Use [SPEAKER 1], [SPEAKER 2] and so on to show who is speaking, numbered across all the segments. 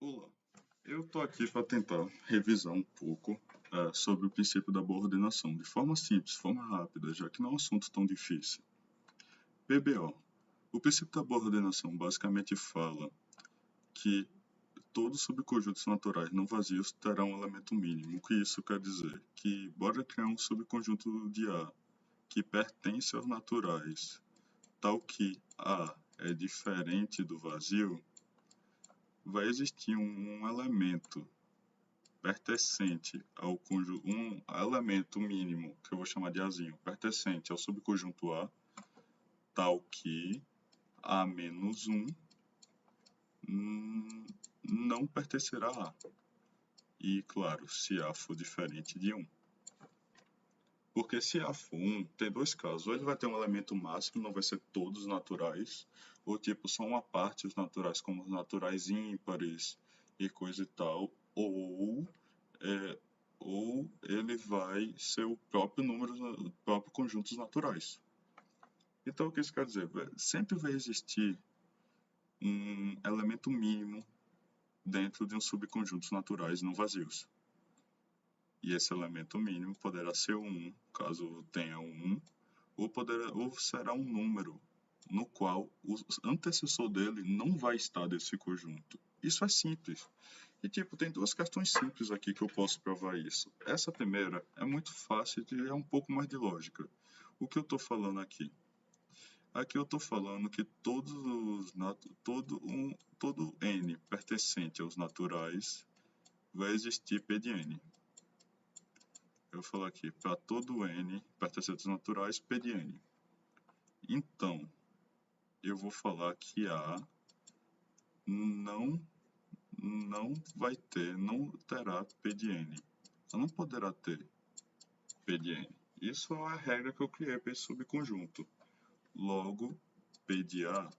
[SPEAKER 1] Olá, eu estou aqui para tentar revisar um pouco sobre o princípio da boa ordenação, de forma simples, de forma rápida, já que não é um assunto tão difícil. PBO. O princípio da boa ordenação basicamente fala que todos os subconjuntos naturais não vazios terão um elemento mínimo. O que isso quer dizer? Que, bora criar um subconjunto de A que pertence aos naturais, tal que A é diferente do vazio, vai existir um elemento pertencente ao conjunto, um elemento mínimo, que eu vou chamar de Azinho, pertencente ao subconjunto A, tal que A menos 1 não pertencerá a A. E, claro, se A for diferente de 1. Porque se A for 1, tem dois casos. Ou ele vai ter um elemento máximo, não vai ser todos naturais, ou tipo, só uma parte os naturais, como os naturais ímpares e coisa e tal, ou ele vai ser o próprio número, o próprio conjunto dos naturais. Então, o que isso quer dizer? Sempre vai existir um elemento mínimo dentro de um subconjuntos naturais não vazios. E esse elemento mínimo poderá ser 1, caso tenha 1, ou será um número no qual o antecessor dele não vai estar desse conjunto. Isso é simples. E, tipo, tem duas questões simples aqui que eu posso provar isso. Essa primeira é muito fácil e é um pouco mais de lógica. O que eu estou falando aqui? Aqui eu estou falando que todo n pertencente aos naturais vai existir P de n. Eu vou falar aqui, para todo n pertencente aos naturais, P de n. Então, eu vou falar que A não terá P de n. Ela não poderá ter P de n. Isso é a regra que eu criei para esse subconjunto. Logo, P de A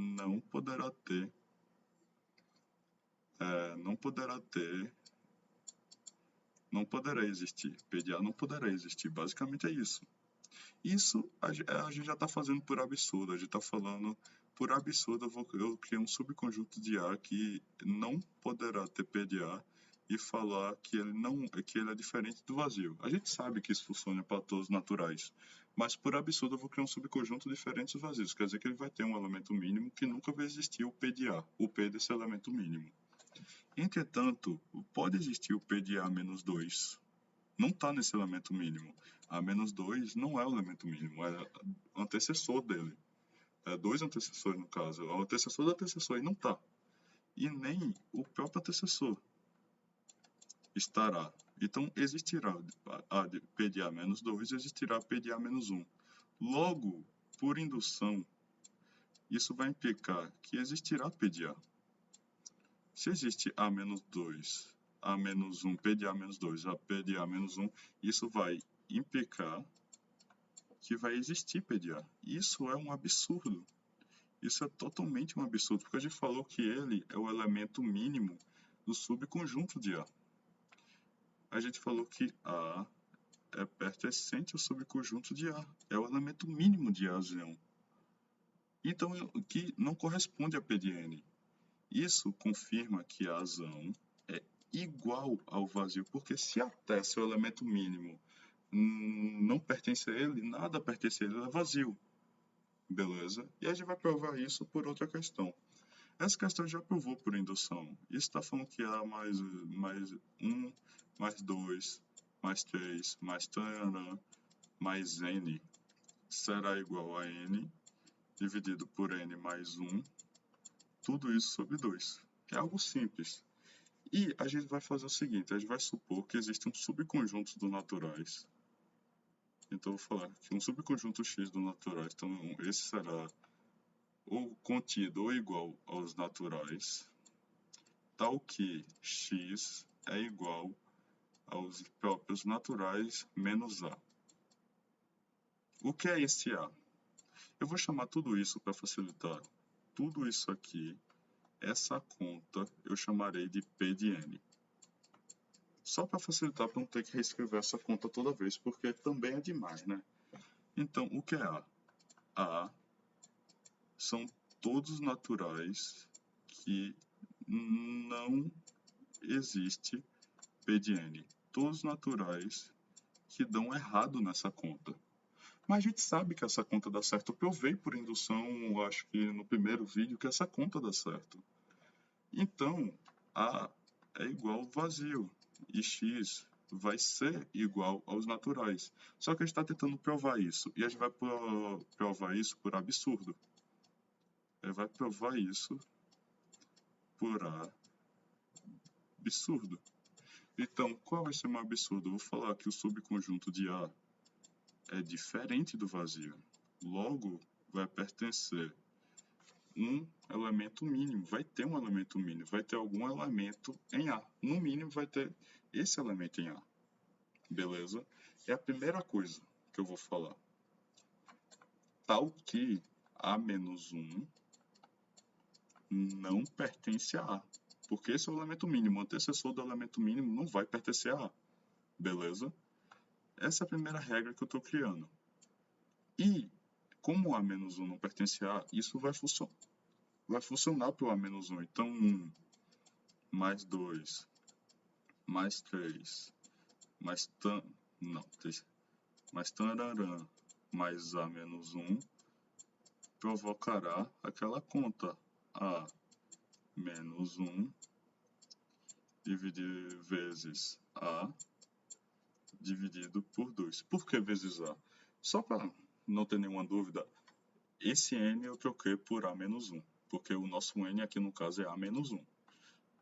[SPEAKER 1] não poderá existir. P de A não poderá existir. Basicamente é isso. Isso a gente já está fazendo por absurdo. A gente está falando por absurdo. Eu criei um subconjunto de A que não poderá ter P de A e falar que ele é diferente do vazio. A gente sabe que isso funciona para todos os naturais, mas por absurdo eu vou criar um subconjunto diferente dos vazios. Quer dizer que ele vai ter um elemento mínimo que nunca vai existir o P de A, o P desse elemento mínimo. Entretanto, pode existir o P de A menos 2. Não está nesse elemento mínimo. A menos 2 não é o elemento mínimo, é o antecessor dele. É dois antecessores, no caso. O antecessor do antecessor e não está. E nem o próprio antecessor estará. Então, existirá a de P de A menos 2 e existirá P de A menos 1. Logo, por indução, isso vai implicar que existirá P de A. Se existe A menos 2, A menos 1, P de A menos 2, a P de A menos 1, isso vai implicar que vai existir P de A. Isso é um absurdo. Isso é totalmente um absurdo, porque a gente falou que ele é o elemento mínimo do subconjunto de A. A gente falou que A é pertencente ao subconjunto de A. É o elemento mínimo de A, então, que não corresponde a P de N. Isso confirma que a azão é igual ao vazio, porque se até seu elemento mínimo não pertence a ele, nada pertence a ele, ele é vazio. Beleza? E a gente vai provar isso por outra questão. Essa questão já provou por indução. Isso está falando que A mais 1, mais 2, mais 3, mais tanana, mais N será igual a N dividido por N mais 1. Tudo isso sobre 2. É algo simples. E a gente vai fazer o seguinte, a gente vai supor que existe um subconjunto dos naturais. Então, eu vou falar que um subconjunto X dos naturais, então esse será ou contido ou igual aos naturais, tal que X é igual aos próprios naturais menos A. O que é esse A? Eu vou chamar tudo isso para facilitar. Tudo isso aqui, essa conta, eu chamarei de P de N. Só para facilitar, para não ter que reescrever essa conta toda vez, porque também é demais, né? Então, o que é A? A são todos os naturais que não existe P de N. Todos os naturais que dão errado nessa conta. Mas a gente sabe que essa conta dá certo. Eu provei por indução, acho que no primeiro vídeo, que essa conta dá certo. Então, A é igual vazio e X vai ser igual aos naturais. Só que a gente está tentando provar isso. E a gente vai provar isso por absurdo. Vai provar isso por absurdo. Então, qual vai ser mais absurdo? Eu vou falar que o subconjunto de A é diferente do vazio. Logo, vai pertencer um elemento mínimo. Vai ter um elemento mínimo. Vai ter algum elemento em A. No mínimo, vai ter esse elemento em A. Beleza? É a primeira coisa que eu vou falar. Tal que A-1 não pertence a A. Porque esse é o elemento mínimo. O antecessor do elemento mínimo não vai pertencer a A. Beleza? Essa é a primeira regra que eu estou criando. E, como A-1 não pertence a A, isso vai funcionar para o A-1. Então, 1, mais 2, mais 3, mais tararã, mais A-1 provocará aquela conta A-1 dividido vezes A dividido por 2. Por que vezes A? Só para não ter nenhuma dúvida, esse N eu troquei por A-1, porque o nosso N aqui no caso é A-1.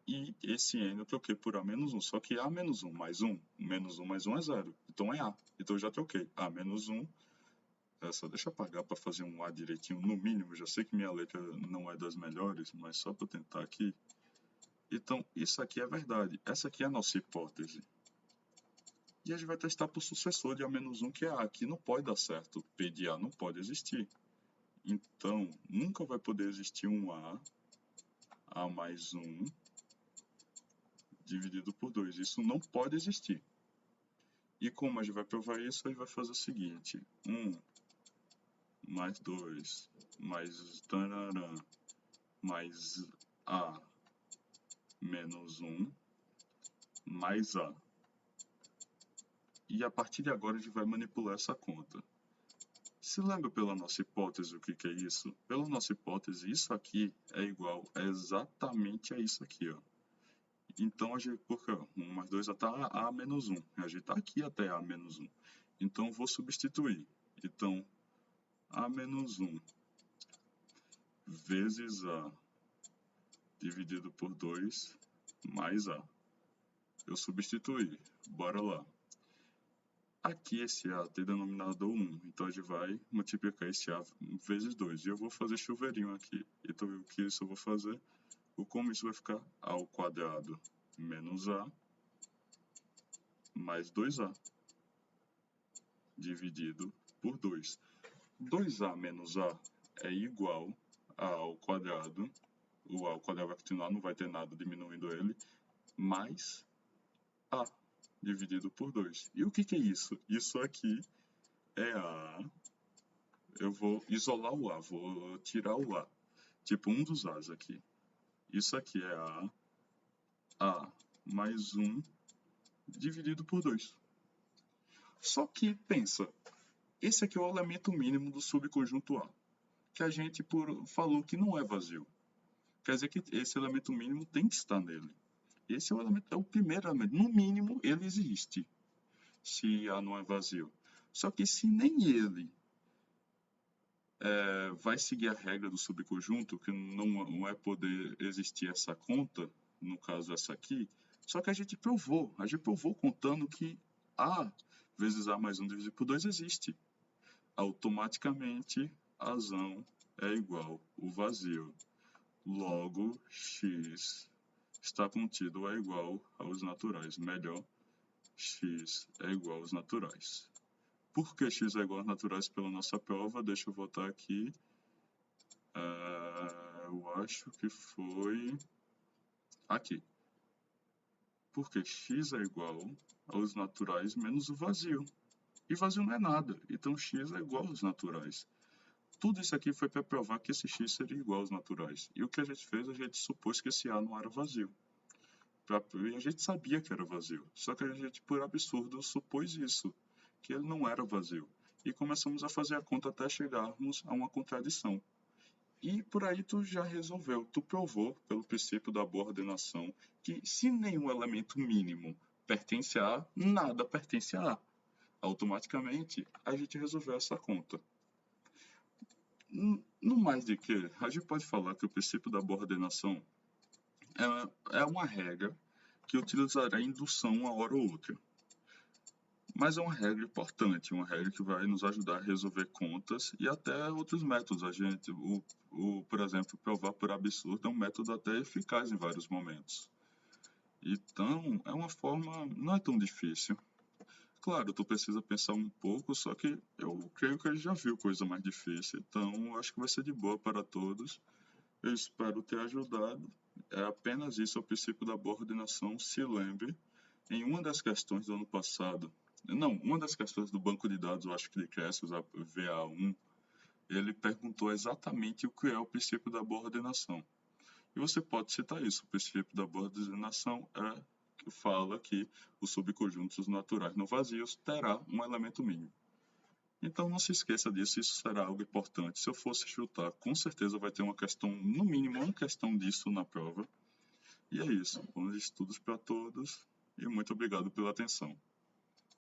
[SPEAKER 1] E esse N eu troquei por A-1, só que A-1 mais 1, menos 1 mais 1 é 0, então é A. Então eu já troquei A-1, só deixa eu apagar para fazer um A direitinho, no mínimo, já sei que minha letra não é das melhores, mas só para tentar aqui. Então, isso aqui é verdade, essa aqui é a nossa hipótese. E a gente vai testar para o sucessor de A-1, que é A. Aqui não pode dar certo, P de A não pode existir. Então, nunca vai poder existir um A mais 1, dividido por 2. Isso não pode existir. E como a gente vai provar isso, a gente vai fazer o seguinte. 1 mais 2 mais tararã mais A menos 1 mais A. E a partir de agora a gente vai manipular essa conta. Se lembra pela nossa hipótese o que é isso? Pela nossa hipótese, isso aqui é igual exatamente a isso aqui, ó. Então, a gente, porque 1 mais 2 até A menos 1. A gente está aqui até A menos 1. Então, vou substituir. Então, A menos 1 vezes A dividido por 2 mais A. Eu substituí. Bora lá. Aqui esse A tem denominador 1, então a gente vai multiplicar esse A vezes 2. E eu vou fazer chuveirinho aqui. Então o que isso eu vou fazer? Como isso vai ficar? A ao quadrado menos A mais 2A dividido por 2. 2A menos A é igual a ao quadrado. O A ao quadrado vai continuar, não vai ter nada diminuindo ele, mais A dividido por 2. E o que é isso? Isso aqui é A. Eu vou isolar o A, vou tirar o A. Tipo um dos A's aqui. Isso aqui é A mais 1 dividido por 2. Só que, pensa, esse aqui é o elemento mínimo do subconjunto A, que a gente falou que não é vazio. Quer dizer que esse elemento mínimo tem que estar nele. Esse é o primeiro elemento. No mínimo, ele existe, se A não é vazio. Só que se nem ele vai seguir a regra do subconjunto, que não é poder existir essa conta, no caso essa aqui, só que a gente provou contando que A vezes A mais 1 dividido por 2 existe. Automaticamente, a razão é igual ao vazio. Logo, x está contido é igual aos naturais. Melhor, x é igual aos naturais. Por que x é igual aos naturais pela nossa prova? Deixa eu voltar aqui. Eu acho que foi aqui. Porque x é igual aos naturais menos o vazio. E vazio não é nada. Então x é igual aos naturais. Tudo isso aqui foi para provar que esse x seria igual aos naturais. E o que a gente fez? A gente supôs que esse A não era vazio. E a gente sabia que era vazio. Só que a gente, por absurdo, supôs isso, que ele não era vazio. E começamos a fazer a conta até chegarmos a uma contradição. E por aí tu já resolveu, tu provou, pelo princípio da boa ordenação, que se nenhum elemento mínimo pertence a A, nada pertence a A. Automaticamente, a gente resolveu essa conta. No mais de que, a gente pode falar que o princípio da boa ordenação é uma regra que utilizará indução uma hora ou outra. Mas é uma regra importante, uma regra que vai nos ajudar a resolver contas e até outros métodos. Por exemplo, provar por absurdo é um método até eficaz em vários momentos. Então, é uma forma, não é tão difícil. Claro, tu precisa pensar um pouco, só que eu creio que ele já viu coisa mais difícil, então acho que vai ser de boa para todos. Eu espero ter ajudado. É apenas isso, é o princípio da boa ordenação. Se lembre, em uma das questões do ano passado, não, uma das questões do banco de dados, eu acho que de Cresius, a VA1, ele perguntou exatamente o que é o princípio da boa ordenação. E você pode citar isso. O princípio da boa ordenação é que fala que os subconjuntos naturais não vazios terá um elemento mínimo. Então não se esqueça disso, isso será algo importante. Se eu fosse chutar, com certeza vai ter uma questão, no mínimo uma questão disso na prova. E é isso. Bons estudos para todos e muito obrigado pela atenção.